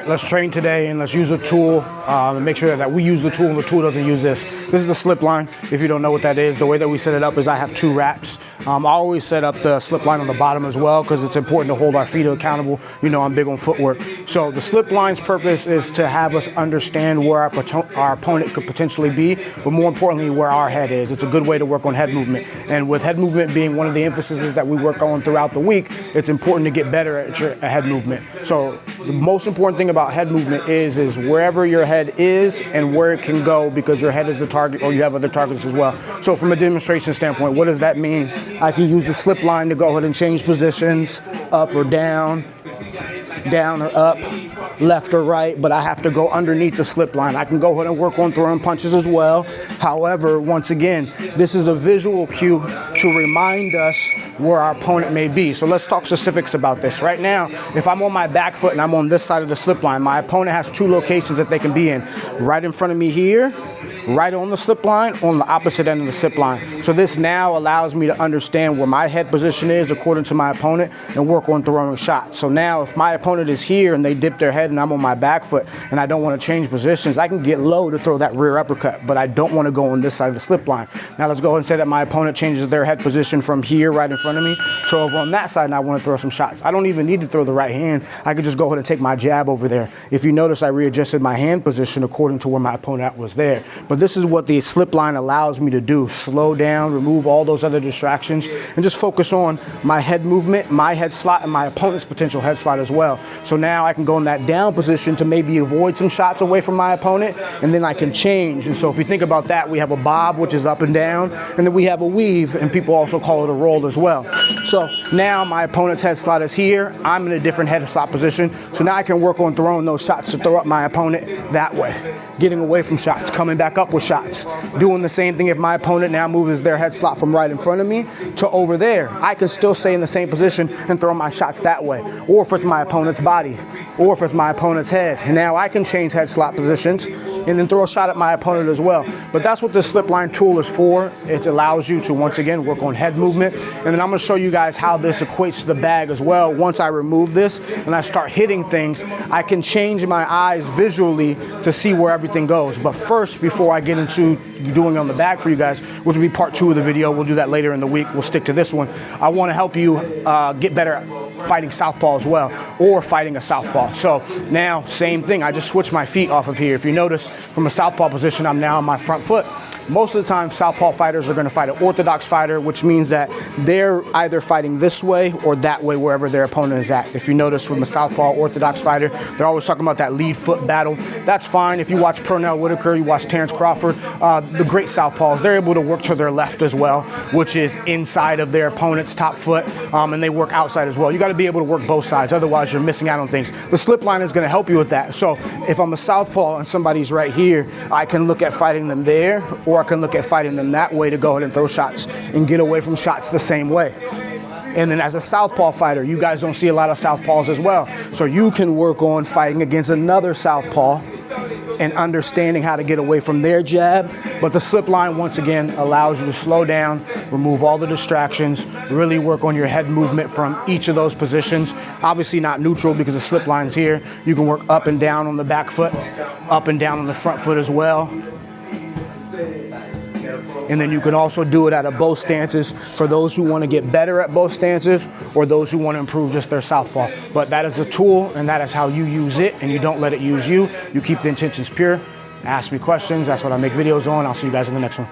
Let's train today and let's use a tool and make sure that we use the tool and the tool doesn't use this. This is the slip line. If you don't know what that is, the way that we set it up is I have 2 wraps. I always set up the slip line on the bottom as well because it's important to hold our feet accountable. You know, I'm big on footwork. So the slip line's purpose is to have us understand where our opponent could potentially be, but more importantly, where our head is. It's a good way to work on head movement. And with head movement being one of the emphases that we work on throughout the week, it's important to get better at your head movement. So the most important thing about head movement is wherever your head is and where it can go, because your head is the target or you have other targets as well. So from a demonstration standpoint, what does that mean? I can use the slip line to go ahead and change positions, up or down or up, left or right, but I have to go underneath the slip line. I can go ahead and work on throwing punches as well. However, once again, this is a visual cue to remind us where our opponent may be. So let's talk specifics about this. Right now, if I'm on my back foot and I'm on this side of the slip line, my opponent has 2 locations that they can be in. Right in front of me here, right on the slip line, on the opposite end of the slip line. So this now allows me to understand where my head position is according to my opponent and work on throwing shots. So now if my opponent is here and they dip their head and I'm on my back foot and I don't want to change positions, I can get low to throw that rear uppercut, but I don't want to go on this side of the slip line. Now let's go ahead and say that my opponent changes their head position from here right in front of me to over on that side and I want to throw some shots. I don't even need to throw the right hand. I could just go ahead and take my jab over there. If you notice, I readjusted my hand position according to where my opponent was there. But this is what the slip line allows me to do. Slow down, remove all those other distractions, and just focus on my head movement, my head slot, and my opponent's potential head slot as well. So now I can go in that down position to maybe avoid some shots away from my opponent, and then I can change. And so if you think about that, we have a bob, which is up and down, and then we have a weave, and people also call it a roll as well. So now my opponent's head slot is here. I'm in a different head slot position. So now I can work on throwing those shots to throw up my opponent that way. Getting away from shots, coming back up with shots. Doing the same thing if my opponent now moves their head slot from right in front of me to over there. I can still stay in the same position and throw my shots that way. Or if it's my opponent's body, or if it's my opponent's head. And now I can change head slot positions and then throw a shot at my opponent as well. But that's what this slip line tool is for. It allows you to, once again, work on head movement. And then I'm gonna show you guys how this equates to the bag as well. Once I remove this and I start hitting things, I can change my eyes visually to see where everything goes. But first, before I get into doing it on the bag for you guys, which will be part 2 of the video, we'll do that later in the week, we'll stick to this one. I wanna help you get better at fighting southpaw as well, or fighting a southpaw. So now, same thing, I just switched my feet off of here. If you notice, from a southpaw position, I'm now on my front foot. Most of the time, southpaw fighters are going to fight an orthodox fighter, which means that they're either fighting this way or that way, wherever their opponent is at. If you notice from a southpaw orthodox fighter, they're always talking about that lead foot battle. That's fine. If you watch Pernell Whitaker, you watch Terrence Crawford, the great southpaws, they're able to work to their left as well, which is inside of their opponent's top foot, and they work outside as well. You got to be able to work both sides, otherwise you're missing out on things. The slip line is going to help you with that. So if I'm a southpaw and somebody's right here, I can look at fighting them there, or I can look at fighting them that way to go ahead and throw shots and get away from shots the same way. And then as a southpaw fighter, you guys don't see a lot of southpaws as well. So you can work on fighting against another southpaw and understanding how to get away from their jab. But the slip line, once again, allows you to slow down, remove all the distractions, really work on your head movement from each of those positions. Obviously not neutral because the slip line's here. You can work up and down on the back foot, up and down on the front foot as well. And then you can also do it out of both stances for those who want to get better at both stances or those who want to improve just their southpaw. But that is a tool, and that is how you use it, and you don't let it use you. You keep the intentions pure. Ask me questions. That's what I make videos on. I'll see you guys in the next one.